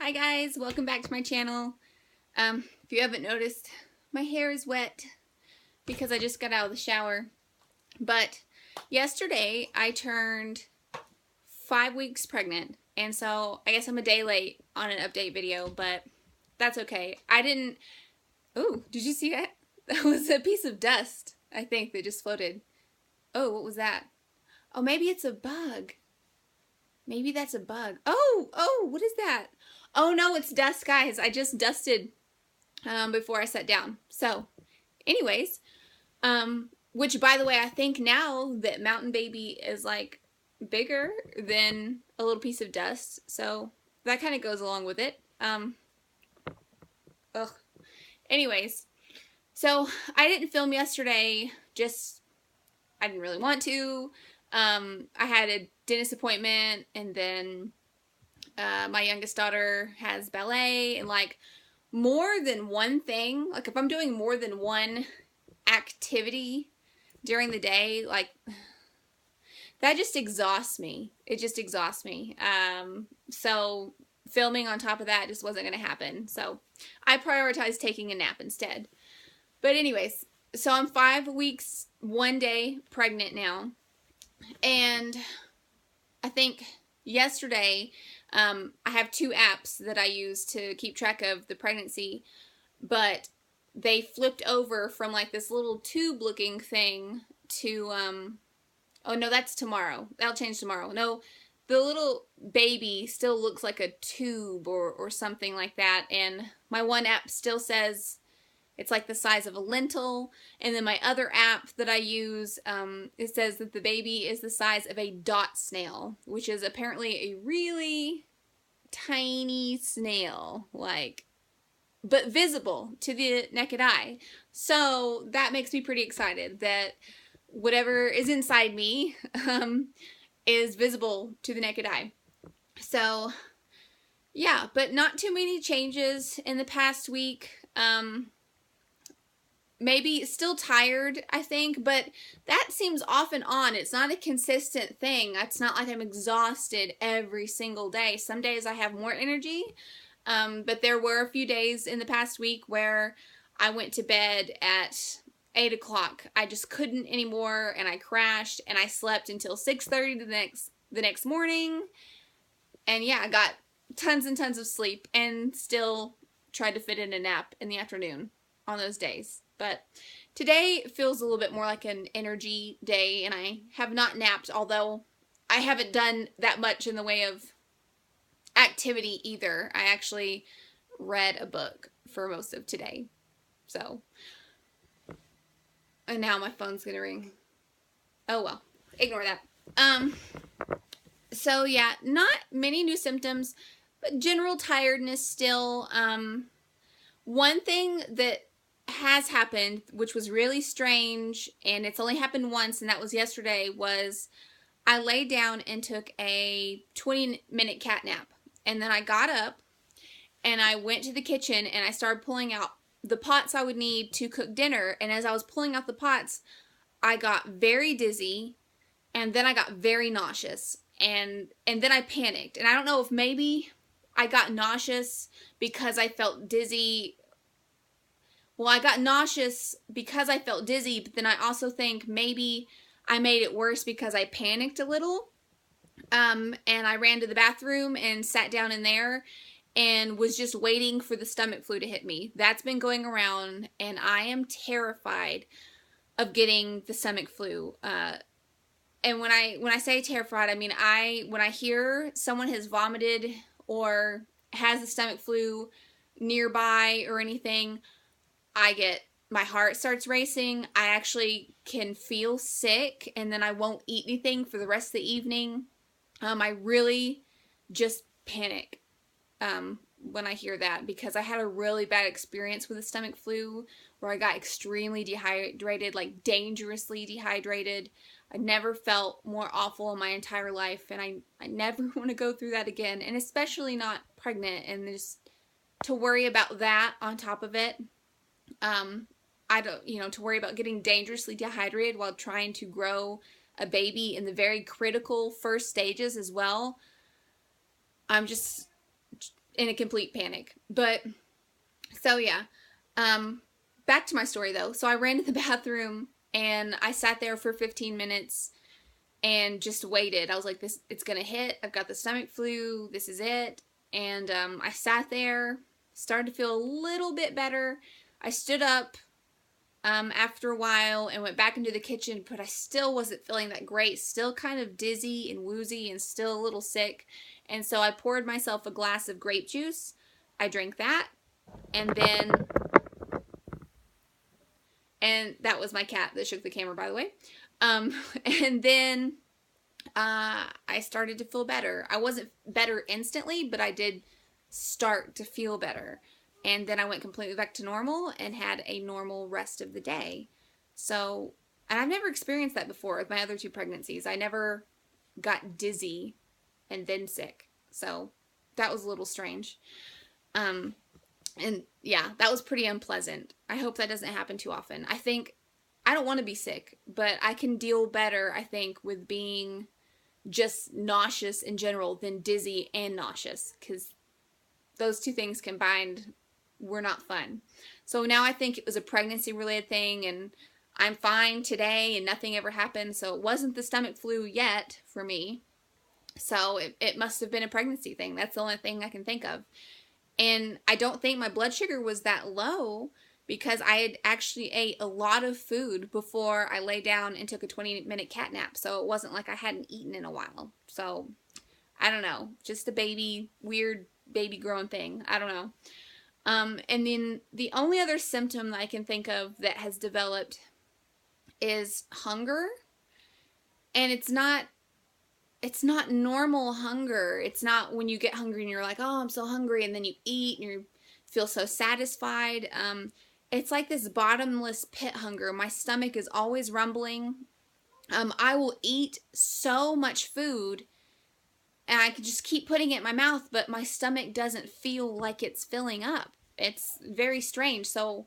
Hi guys, welcome back to my channel. If you haven't noticed, my hair is wet because I just got out of the shower. But yesterday I turned 5 weeks pregnant, and so I guess I'm a day late on an update video, but that's okay. Oh, did you see that? That was a piece of dust, I think, that just floated. Oh, what was that? Oh, maybe it's a bug. Maybe that's a bug. Oh, what is that? Oh no, it's dust, guys. I just dusted before I sat down. So, anyways, which by the way, I think now that Mountain Baby is like bigger than a little piece of dust. So that kind of goes along with it. Anyways, so I didn't film yesterday. I didn't really want to. I had a dentist appointment, and then my youngest daughter has ballet, and like more than one thing, like if I'm doing more than one activity during the day, like that just exhausts me. It just exhausts me. So filming on top of that just wasn't going to happen. So I prioritized taking a nap instead. But anyways, so I'm 5 weeks, 1 day pregnant now. And I think yesterday, I have 2 apps that I use to keep track of the pregnancy, but they flipped over from like this little tube looking thing to, oh no, that's tomorrow. That'll change tomorrow. No, the little baby still looks like a tube or something like that. And my one app still says it's like the size of a lentil. And then my other app that I use, it says that the baby is the size of a dot snail, which is apparently a really tiny snail, but visible to the naked eye. So that makes me pretty excited that whatever is inside me is visible to the naked eye. So yeah, but not too many changes in the past week. Maybe still tired, I think, but that seems off and on. It's not a consistent thing. It's not like I'm exhausted every single day. Some days I have more energy, but there were a few days in the past week where I went to bed at 8 o'clock. I just couldn't anymore, and I crashed, and I slept until 6:30 the next morning. And yeah, I got tons and tons of sleep and still tried to fit in a nap in the afternoon on those days. But today feels a little bit more like an energy day, and I have not napped, although I haven't done that much in the way of activity either. I actually read a book for most of today. So, and now my phone's gonna ring. Oh well, ignore that. So yeah, not many new symptoms, but general tiredness still. One thing that has happened, which was really strange, and it's only happened once, and that was yesterday, was I laid down and took a 20-minute cat nap. And then I got up and I went to the kitchen and I started pulling out the pots I would need to cook dinner. And as I was pulling out the pots, I got very dizzy, and then I got very nauseous, and then I panicked. And I don't know if maybe I got nauseous because I felt dizzy. Well, I got nauseous because I felt dizzy, but then I also think maybe I made it worse because I panicked a little. And I ran to the bathroom and sat down in there and was just waiting for the stomach flu to hit me. That's been going around, and I am terrified of getting the stomach flu. And when I say terrified, I mean when I hear someone has vomited or has the stomach flu nearby or anything, my heart starts racing. I actually can feel sick, and then I won't eat anything for the rest of the evening. I really just panic when I hear that, because I had a really bad experience with the stomach flu where I got extremely dehydrated, like dangerously dehydrated. I never felt more awful in my entire life, and I never want to go through that again, and especially not pregnant, and just to worry about that on top of it. I don't, to worry about getting dangerously dehydrated while trying to grow a baby in the very critical first stages as well. I'm just in a complete panic. But so yeah, back to my story though. So I ran to the bathroom and I sat there for 15 minutes and just waited. I was like, this, it's gonna hit. I've got the stomach flu. This is it. And I sat there, started to feel a little bit better. I stood up after a while and went back into the kitchen, but I still wasn't feeling that great. Still kind of dizzy and woozy and still a little sick. And so I poured myself a glass of grape juice. I drank that. And that was my cat that shook the camera, by the way. And then I started to feel better. I wasn't better instantly, but I did start to feel better. And then I went completely back to normal and had a normal rest of the day. So, and I've never experienced that before with my other 2 pregnancies. I never got dizzy and then sick. So that was a little strange. And yeah, that was pretty unpleasant. I hope that doesn't happen too often. I don't want to be sick, but I can deal better, I think, with being just nauseous in general than dizzy and nauseous, because those 2 things combined were not fun. So now I think it was a pregnancy related thing, and I'm fine today and nothing ever happened. So it wasn't the stomach flu yet for me. So it must have been a pregnancy thing. That's the only thing I can think of. And I don't think my blood sugar was that low because I had actually ate a lot of food before I lay down and took a 20-minute cat nap. So it wasn't like I hadn't eaten in a while. So I don't know, just a weird baby growing thing. I don't know. And then the only other symptom that I can think of that has developed is hunger. And it's not normal hunger. It's not when you get hungry and you're like, oh, I'm so hungry, and then you eat and you feel so satisfied. It's like this bottomless pit hunger. My stomach is always rumbling. I will eat so much food and I could just keep putting it in my mouth, but my stomach doesn't feel like it's filling up. It's very strange. So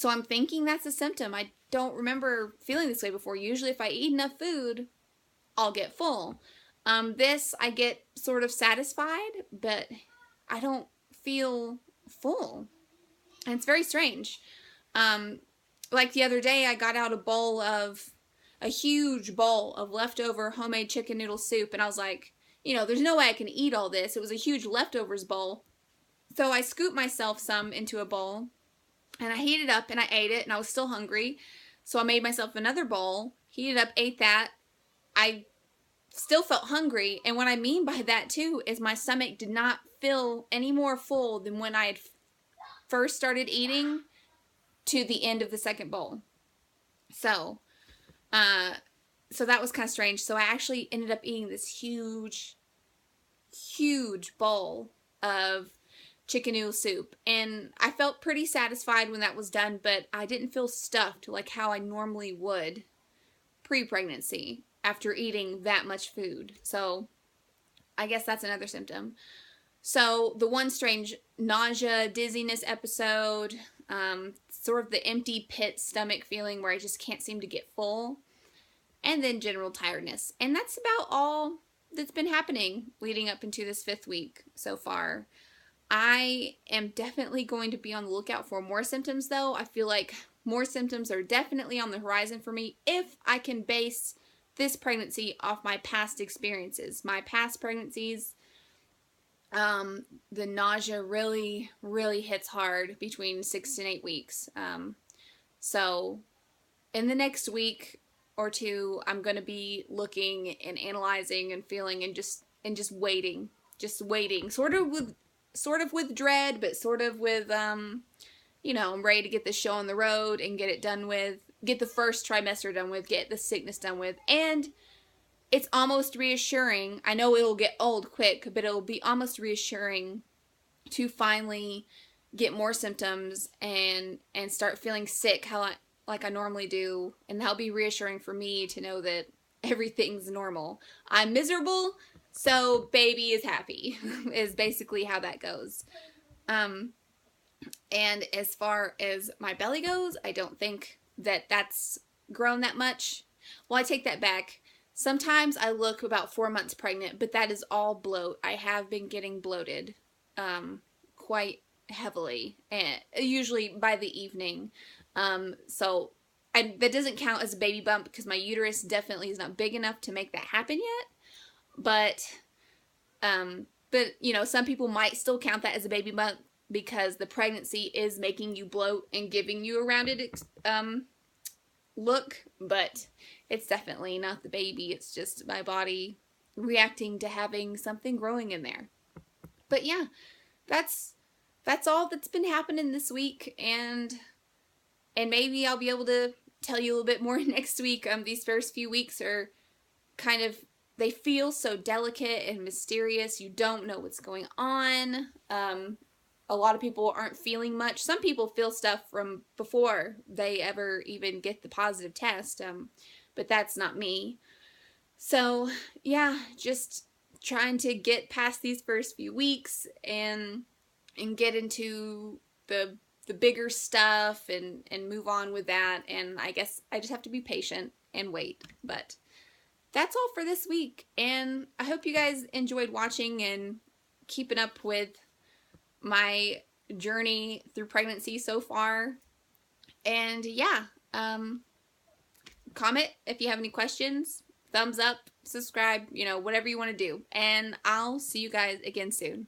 I'm thinking that's a symptom. I don't remember feeling this way before. Usually if I eat enough food, I'll get full. This, I get sort of satisfied, but I don't feel full. And it's very strange. Like the other day, I got out a huge bowl of leftover homemade chicken noodle soup, and I was like, there's no way I can eat all this. It was a huge leftovers bowl. So I scooped myself some into a bowl, and I heated it up, and I ate it, and I was still hungry. So I made myself another bowl, heated up, ate that. I still felt hungry, and what I mean by that, too, is my stomach did not feel any more full than when I had first started eating to the end of the second bowl. So that was kind of strange. So I actually ended up eating this huge bowl of chicken noodle soup, and I felt pretty satisfied when that was done, but I didn't feel stuffed like how I normally would pre-pregnancy after eating that much food. So I guess that's another symptom. So the one strange nausea, dizziness episode, sort of the empty pit stomach feeling where I just can't seem to get full, and then general tiredness. And that's about all that's been happening leading up into this 5th week so far. I am definitely going to be on the lookout for more symptoms, though. I feel like more symptoms are definitely on the horizon for me if I can base this pregnancy off my past experiences. My past pregnancies, the nausea really, really hits hard between 6 and 8 weeks. So in the next week or 2, I'm going to be looking and analyzing and feeling and just waiting, sort of with dread, but sort of with, I'm ready to get this show on the road and get it done with, get the first trimester done with, get the sickness done with. And it's almost reassuring. I know it'll get old quick, but it'll be almost reassuring to finally get more symptoms and start feeling sick like I normally do. And that'll be reassuring for me to know that everything's normal. I'm miserable, so baby is happy, is basically how that goes. And as far as my belly goes, I don't think that that's grown that much. Well, I take that back. Sometimes I look about 4 months pregnant, but that is all bloat. I have been getting bloated quite heavily, and usually by the evening. So that doesn't count as a baby bump because my uterus definitely is not big enough to make that happen yet. But you know, some people might still count that as a baby bump because the pregnancy is making you bloat and giving you a rounded look, but it's definitely not the baby. It's just my body reacting to having something growing in there. But yeah, that's all that's been happening this week, and maybe I'll be able to tell you a little bit more next week. These first few weeks are kind of, they feel so delicate and mysterious. You don't know what's going on. A lot of people aren't feeling much. Some people feel stuff from before they ever even get the positive test, but that's not me. So yeah, just trying to get past these first few weeks and get into the bigger stuff and move on with that. And I guess I just have to be patient and wait. But that's all for this week. And I hope you guys enjoyed watching and keeping up with my journey through pregnancy so far. And yeah, comment if you have any questions, thumbs up, subscribe, you know, whatever you want to do. And I'll see you guys again soon.